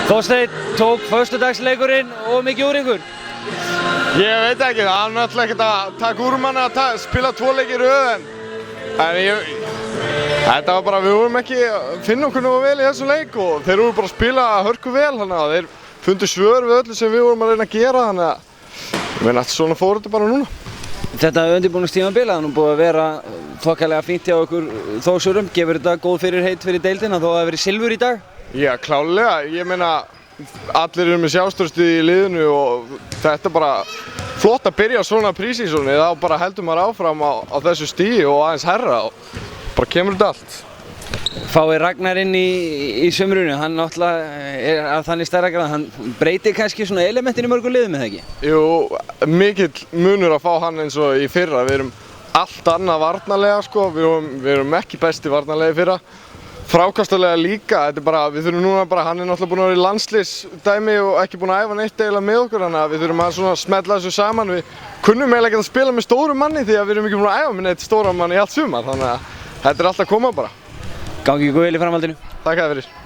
Þorsteinn, tók föstudagsleikurinn og mikið úr ykkur? Ég veit ekki, það er náttúrulega ekkert að taka úr manni að spila 2 leiki í röð en þetta var bara, við vorum ekki að finna okkur nógu vel í þessu leik og þeir voru bara að spila hörku vel þannig að þeir fundu svör við öllu sem við vorum að reyna að gera þannig að svona fór þetta bara núna. Þetta undirbúningstímabil er nú búið að vera þokkalega fínt hjá okkur Þórsurum. Gefur þetta góð fyrirheit fyrir deildina þó að það hafi verið silfur í dag? Já, klárlega. Ég meina, allir eru með sjálfstraustið í liðinu og þetta er bara flott að byrja svona prísísoni. Þá bara heldur maður áfram á þessu stigi og aðeins herra og bara kemur þetta allt. Fáið Ragnar inn í sumrunu, hann náttúrulega er af þannig stærðargráðu, hann breytir kannski svona elementin í mörgum liðum eða ekki? Jú, mikill munur að fá hann eins og í fyrra. Við erum allt annað varnarlega sko, við erum ekki besti varnarlega í fyrra. Frákastalega líka, þetta er bara, við þurfum núna bara, hann er náttúrulega búinn að vera í landsliðsdæmi og ekki búinn að æfa neitt eiginlega með okkur, þannig að við þurfum að svona smetla þessu saman. Við kunnum eiginlega ekki að spila með stórum manni því að við erum ekki búinn að æfa með neitt stóran manni í allt sumar, þannig að þetta er allt að koma bara. Gangi ykkur vel í framhaldinu. Takk fyrir.